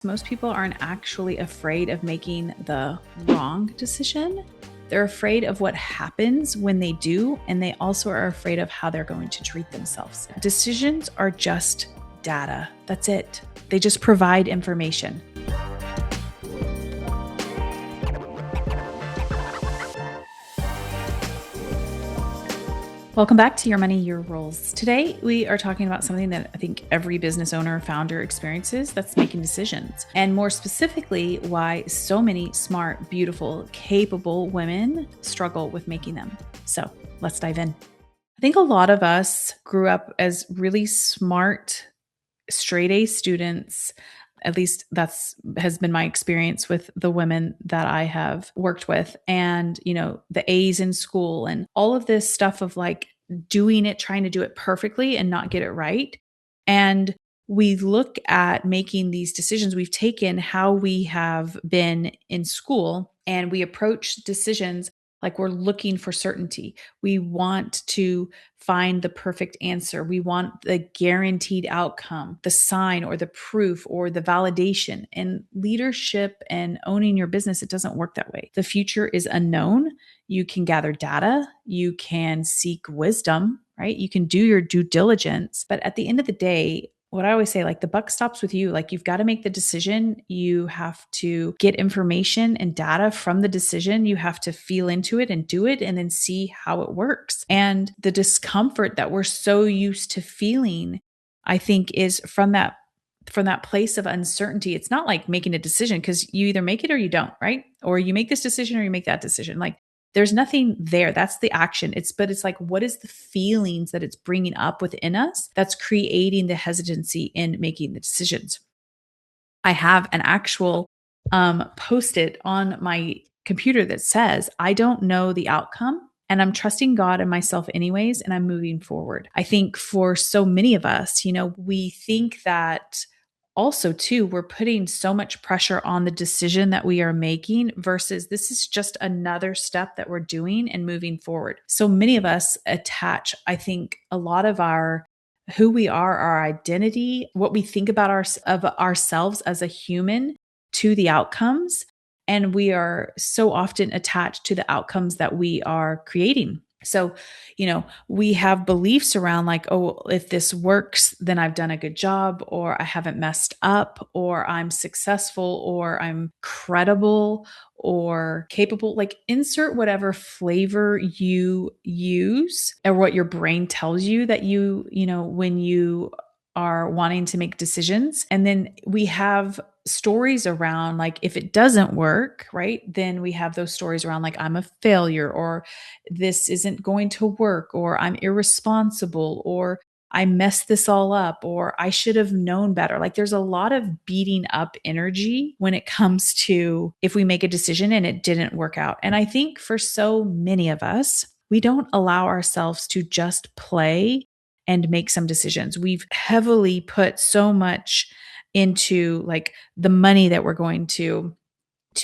Most people aren't actually afraid of making the wrong decision. They're afraid of what happens when they do, and they also are afraid of how they're going to treat themselves. Decisions are just data. That's it. They just provide information. Welcome back to Your Money, Your Rules. Today, we are talking about something that I think every business owner or founder experiences, that's making decisions. And more specifically, why so many smart, beautiful, capable women struggle with making them. So let's dive in. I think a lot of us grew up as really smart, straight A students. At least has been my experience with the women that I have worked with, and the A's in school and all of this stuff of like doing it, trying to do it perfectly and not get it right. And we look at making these decisions. We've taken how we have been in school and we approach decisions like we're looking for certainty. We want to find the perfect answer. We want the guaranteed outcome, the sign or the proof or the validation. And leadership and owning your business, it doesn't work that way. The future is unknown. You can gather data, you can seek wisdom, right? You can do your due diligence. But at the end of the day, what I always say, like the buck stops with you. Like you've got to make the decision. You have to get information and data from the decision. You have to feel into it and do it and then see how it works. And the discomfort that we're so used to feeling, I think, is from that place of uncertainty. It's not like making a decision because you either make it or you don't, right? Or you make this decision or you make that decision. Like there's nothing there. That's the action. But it's like, what is the feelings that it's bringing up within us that's creating the hesitancy in making the decisions? I have an actual post-it on my computer that says, I don't know the outcome and I'm trusting God and myself anyways, and I'm moving forward. I think for so many of us, we think that also too, we're putting so much pressure on the decision that we are making versus this is just another step that we're doing and moving forward. So many of us attach, I think, a lot of who we are, our identity, what we think about of ourselves as a human to the outcomes. And we are so often attached to the outcomes that we are creating. So, we have beliefs around like, oh, if this works, then I've done a good job, or I haven't messed up, or I'm successful, or I'm credible or capable. Like insert whatever flavor you use or what your brain tells you that when you are wanting to make decisions. And then we have stories around like, if it doesn't work, right, then we have those stories around like, I'm a failure, or this isn't going to work, or I'm irresponsible, or I messed this all up, or I should have known better. Like there's a lot of beating up energy when it comes to if we make a decision and it didn't work out. And I think for so many of us, we don't allow ourselves to just play and make some decisions. We've heavily put so much into like the money that we're going to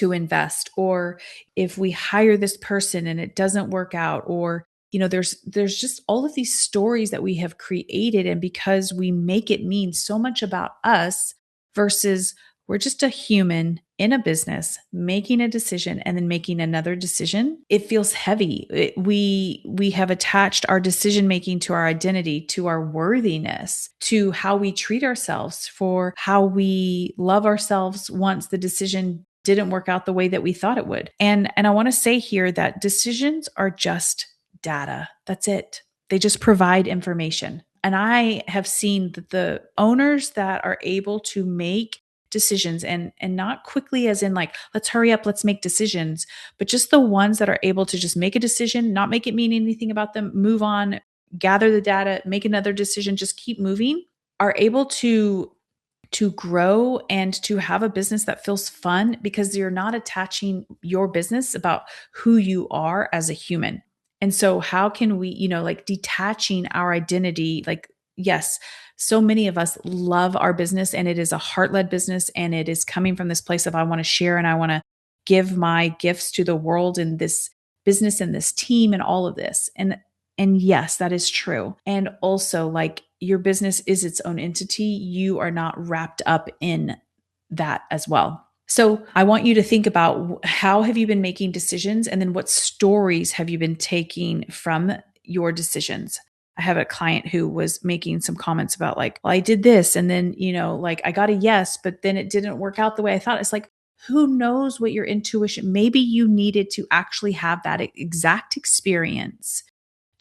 invest, or if we hire this person and it doesn't work out, or there's just all of these stories that we have created, and because we make it mean so much about us versus we're just a human in a business making a decision and then making another decision, it feels heavy. We have attached our decision making to our identity, to our worthiness, to how we treat ourselves, for how we love ourselves once the decision didn't work out the way that we thought it would. And I want to say here that decisions are just data. That's it. They just provide information. And I have seen that the owners that are able to make decisions, and not quickly as in like, let's hurry up, let's make decisions, but just the ones that are able to just make a decision, not make it mean anything about them, move on, gather the data, make another decision, just keep moving, are able to grow and to have a business that feels fun because you're not attaching your business about who you are as a human. And so how can we, like detaching our identity, like, yes, so many of us love our business and it is a heart-led business and it is coming from this place of I want to share and I want to give my gifts to the world and this business and this team and all of this. And yes, that is true. And also like your business is its own entity. You are not wrapped up in that as well. So I want you to think about how have you been making decisions, and then what stories have you been taking from your decisions. I have a client who was making some comments about like, well, I did this and then, like I got a yes, but then it didn't work out the way I thought. It's like, who knows what your intuition, maybe you needed to actually have that exact experience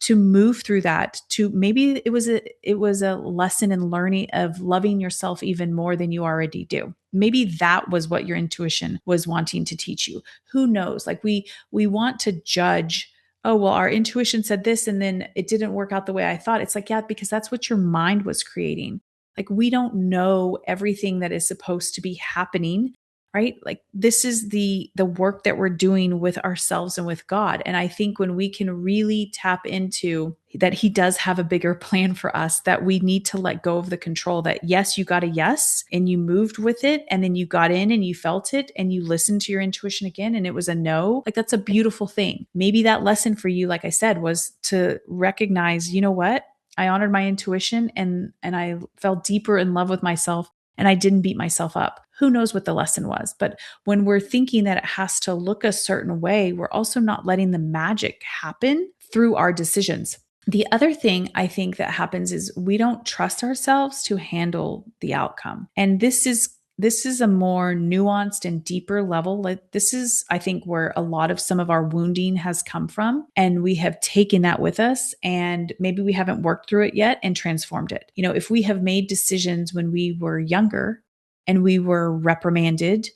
to move through that, to maybe it was a lesson in learning of loving yourself even more than you already do. Maybe that was what your intuition was wanting to teach you. Who knows? Like we want to judge, oh well, our intuition said this and then it didn't work out the way I thought. It's like, yeah, because that's what your mind was creating. Like we don't know everything that is supposed to be happening, right? Like this is the work that we're doing with ourselves and with God. And I think when we can really tap into that, he does have a bigger plan for us, that we need to let go of the control. That yes, you got a yes and you moved with it, and then you got in and you felt it and you listened to your intuition again and it was a no. Like that's a beautiful thing. Maybe that lesson for you, like I said, was to recognize, you know what? I honored my intuition and I fell deeper in love with myself and I didn't beat myself up. Who knows what the lesson was? But when we're thinking that it has to look a certain way, we're also not letting the magic happen through our decisions. The other thing I think that happens is we don't trust ourselves to handle the outcome. And this is a more nuanced and deeper level. Like this is, I think, where a lot of some of our wounding has come from. And we have taken that with us and maybe we haven't worked through it yet and transformed it. If we have made decisions when we were younger and we were reprimanded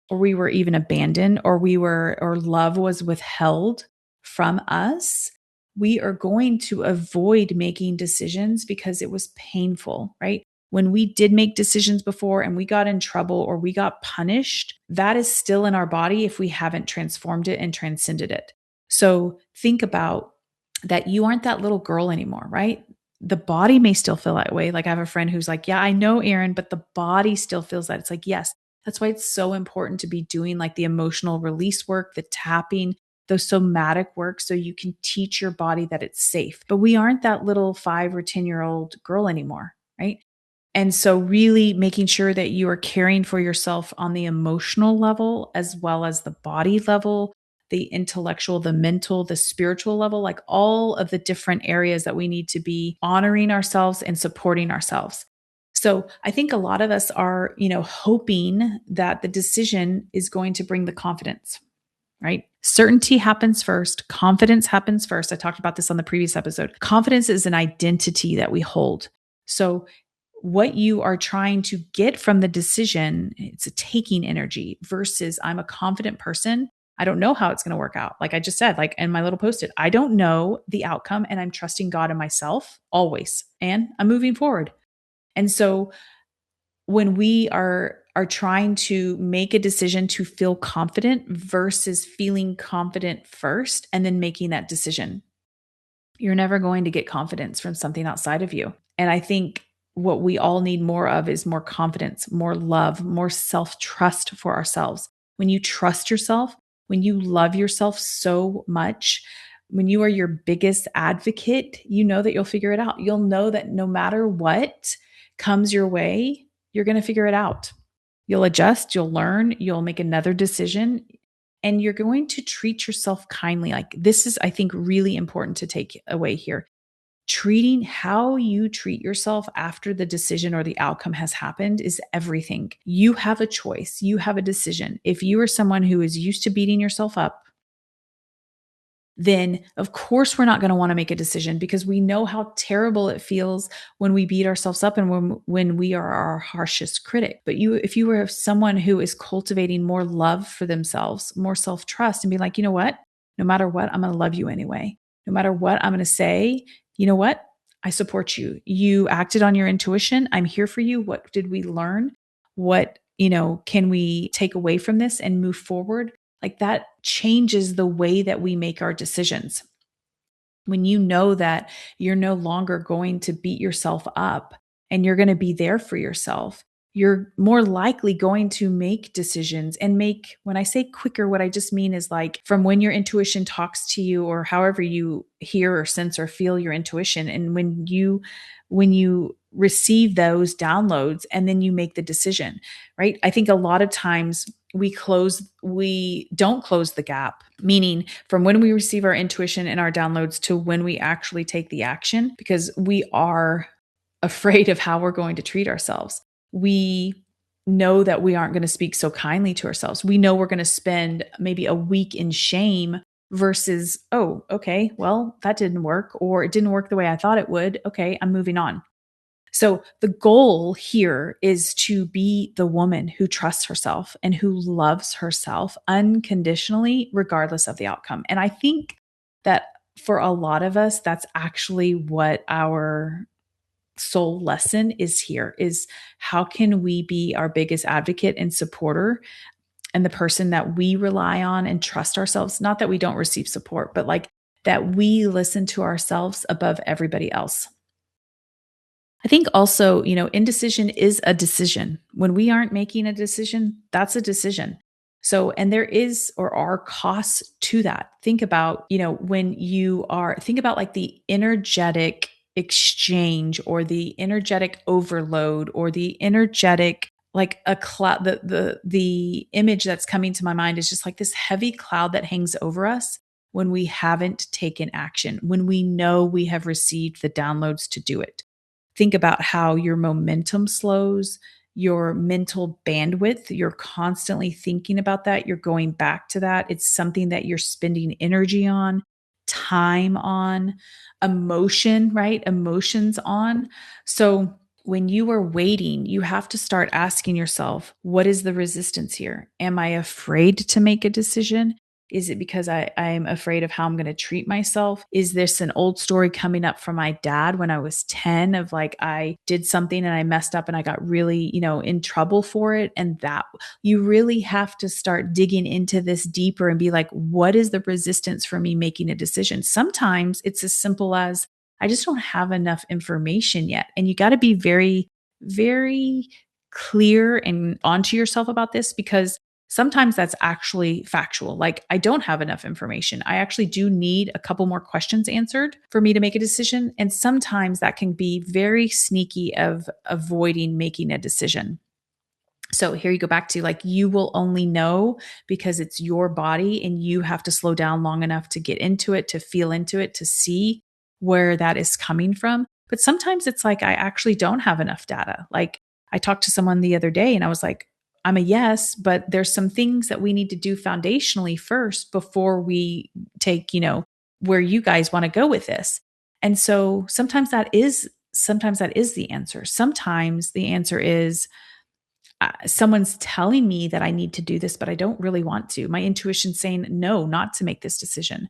or we were even abandoned or love was withheld from us, we are going to avoid making decisions because it was painful, right? When we did make decisions before and we got in trouble or we got punished, that is still in our body if we haven't transformed it and transcended it. So think about that you aren't that little girl anymore, right? The body may still feel that way. Like I have a friend who's like, yeah, I know, Erin, but the body still feels that. It's like, yes, that's why it's so important to be doing like the emotional release work, the tapping, the somatic work, so you can teach your body that it's safe. But we aren't that little 5 or 10-year-old girl anymore, right? And so, really making sure that you are caring for yourself on the emotional level, as well as the body level, the intellectual, the mental, the spiritual level, like all of the different areas that we need to be honoring ourselves and supporting ourselves. So I think a lot of us are, hoping that the decision is going to bring the confidence, right? Certainty happens first. Confidence happens first. I talked about this on the previous episode. Confidence is an identity that we hold. So what you are trying to get from the decision, it's a taking energy versus I'm a confident person. I don't know how it's going to work out. Like I just said, like in my little post-it, I don't know the outcome and I'm trusting God and myself always. And I'm moving forward. And so when we are trying to make a decision to feel confident versus feeling confident first and then making that decision, you're never going to get confidence from something outside of you. And I think what we all need more of is more confidence, more love, more self-trust for ourselves. When you trust yourself, when you love yourself so much, when you are your biggest advocate, you know that you'll figure it out. You'll know that no matter what comes your way, you're going to figure it out. You'll adjust, you'll learn, you'll make another decision, and you're going to treat yourself kindly. Like this is, I think, really important to take away here. Treating how you treat yourself after the decision or the outcome has happened is everything. You have a choice. You have a decision. If you are someone who is used to beating yourself up, then of course we're not going to want to make a decision because we know how terrible it feels when we beat ourselves up and when we are our harshest critic. But if you were someone who is cultivating more love for themselves, more self-trust, and be like, you know what? No matter what, I'm going to love you anyway. No matter what I'm going to say, you know what? I support you. You acted on your intuition. I'm here for you. What did we learn? What, can we take away from this and move forward? Like that changes the way that we make our decisions. When you know that you're no longer going to beat yourself up and you're going to be there for yourself, you're more likely going to make decisions and when I say quicker, what I just mean is like from when your intuition talks to you or however you hear or sense or feel your intuition. And when you receive those downloads and then you make the decision, right? I think a lot of times we don't close the gap, meaning from when we receive our intuition and our downloads to when we actually take the action, because we are afraid of how we're going to treat ourselves. We know that we aren't going to speak so kindly to ourselves. We know we're going to spend maybe a week in shame versus, oh, okay, well, that didn't work, or it didn't work the way I thought it would. Okay, I'm moving on. So the goal here is to be the woman who trusts herself and who loves herself unconditionally, regardless of the outcome. And I think that for a lot of us, that's actually what our soul lesson is here, is how can we be our biggest advocate and supporter and the person that we rely on and trust ourselves. Not that we don't receive support, but like that we listen to ourselves above everybody else. I think also, indecision is a decision. When we aren't making a decision, that's a decision. So, and there is or are costs to that. Think about, think about like the energetic exchange or the energetic overload or the energetic, like a cloud. The image that's coming to my mind is just like this heavy cloud that hangs over us when we haven't taken action, when we know we have received the downloads to do it. Think about how your momentum slows, your mental bandwidth. You're constantly thinking about that. You're going back to that. It's something that you're spending energy on, time on, emotion, right? Emotions on. So when you are waiting, you have to start asking yourself, what is the resistance here? Am I afraid to make a decision? Is it because I'm afraid of how I'm going to treat myself? Is this an old story coming up from my dad when I was 10 of like, I did something and I messed up and I got really, in trouble for it? And that you really have to start digging into this deeper and be like, what is the resistance for me making a decision? Sometimes it's as simple as, I just don't have enough information yet. And you got to be very, very clear and onto yourself about this, because sometimes that's actually factual. Like, I don't have enough information. I actually do need a couple more questions answered for me to make a decision. And sometimes that can be very sneaky of avoiding making a decision. So here you go back to like, you will only know because it's your body and you have to slow down long enough to get into it, to feel into it, to see where that is coming from. But sometimes it's like, I actually don't have enough data. Like, I talked to someone the other day and I was like, I'm a yes, but there's some things that we need to do foundationally first before we take, where you guys want to go with this. And so sometimes that is the answer. Sometimes the answer is, someone's telling me that I need to do this, but I don't really want to. My intuition's saying no, not to make this decision.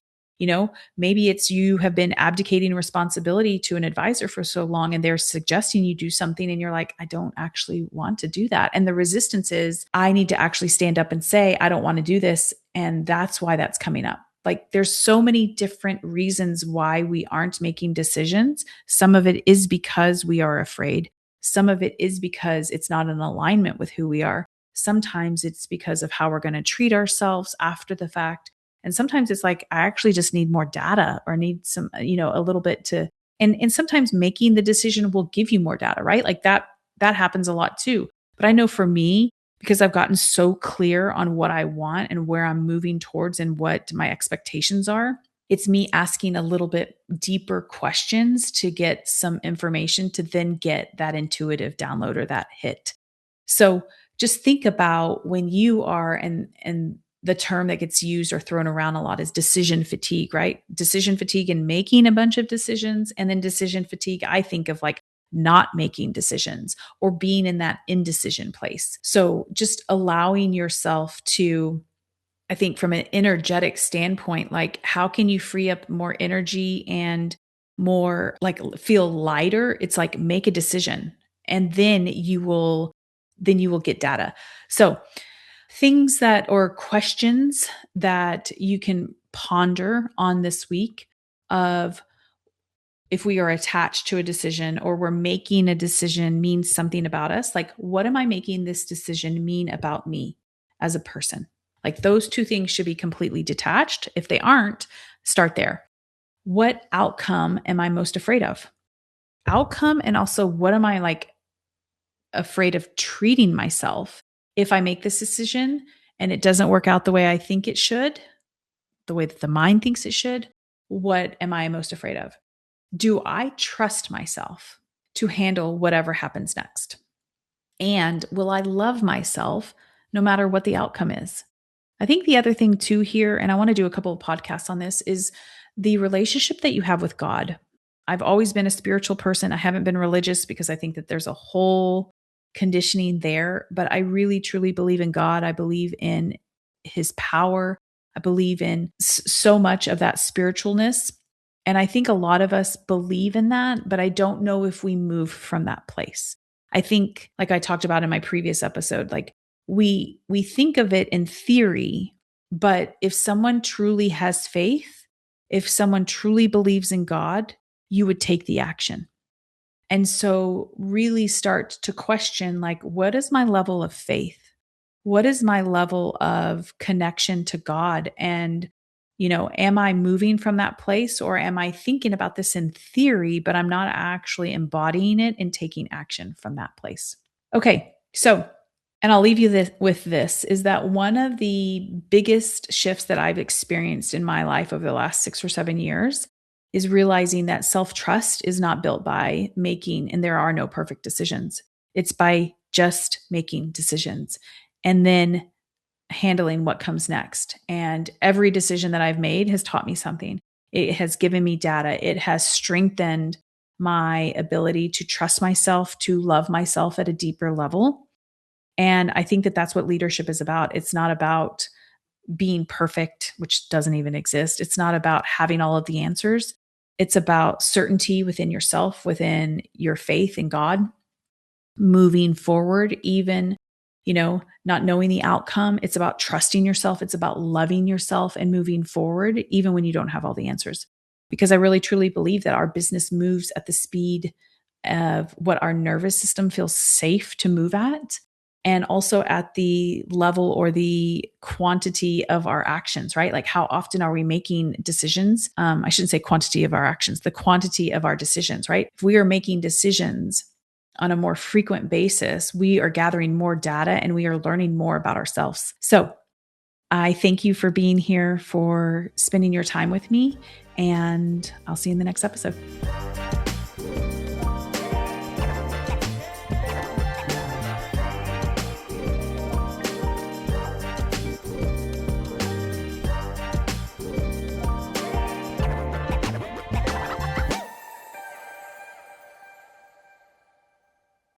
Maybe it's you have been abdicating responsibility to an advisor for so long and they're suggesting you do something and you're like, I don't actually want to do that. And the resistance is, I need to actually stand up and say, I don't want to do this. And that's why that's coming up. Like, there's so many different reasons why we aren't making decisions. Some of it is because we are afraid. Some of it is because it's not in alignment with who we are. Sometimes it's because of how we're going to treat ourselves after the fact. And sometimes it's like, I actually just need more data or need some, a little bit to, and sometimes making the decision will give you more data, right? Like that happens a lot too. But I know for me, because I've gotten so clear on what I want and where I'm moving towards and what my expectations are, it's me asking a little bit deeper questions to get some information to then get that intuitive download or that hit. So just think about when you are, and the term that gets used or thrown around a lot is decision fatigue, right? Decision fatigue and making a bunch of decisions. And then decision fatigue, I think of like not making decisions or being in that indecision place. So just allowing yourself to, I think from an energetic standpoint, like how can you free up more energy and more like feel lighter? It's like make a decision and then you will get data. So things that or questions that you can ponder on this week of, if we are attached to a decision or we're making a decision means something about us, like what am I making this decision mean about me as a person? Like those two things should be completely detached. If they aren't, start there. What outcome am I most afraid of? outcome and also what am I like afraid of treating myself if I make this decision and it doesn't work out the way I think it should, the way that the mind thinks it should? What am I most afraid of? Do I trust myself to handle whatever happens next? And will I love myself no matter what the outcome is? I think the other thing too here, and I want to do a couple of podcasts on this, is the relationship that you have with God. I've always been a spiritual person. I haven't been religious because I think that there's a whole conditioning there, but I really truly believe in God. I believe in his power. I believe in so much of that spiritualness. And I think a lot of us believe in that, but I don't know if we move from that place. I think, like I talked about in my previous episode, like we think of it in theory, but if someone truly has faith, if someone truly believes in God, you would take the action. And so really start to question, like, what is my level of faith? What is my level of connection to God? And, am I moving from that place, or am I thinking about this in theory, but I'm not actually embodying it and taking action from that place? Okay. So, and I'll leave you with this, is that one of the biggest shifts that I've experienced in my life over the last 6 or 7 years is realizing that self-trust is not built by making, and there are no perfect decisions. It's by just making decisions and then handling what comes next. And every decision that I've made has taught me something. It has given me data. It has strengthened my ability to trust myself, to love myself at a deeper level. And I think that that's what leadership is about. It's not about being perfect, which doesn't even exist. It's not about having all of the answers. It's about certainty within yourself, within your faith in God, moving forward, even, not knowing the outcome. It's about trusting yourself. It's about loving yourself and moving forward, even when you don't have all the answers. Because I really truly believe that our business moves at the speed of what our nervous system feels safe to move at, and also at the level or the quantity of our actions, right? Like, how often are we making decisions? I shouldn't say quantity of our actions, the quantity of our decisions, right? If we are making decisions on a more frequent basis, we are gathering more data and we are learning more about ourselves. So I thank you for being here, for spending your time with me, and I'll see you in the next episode.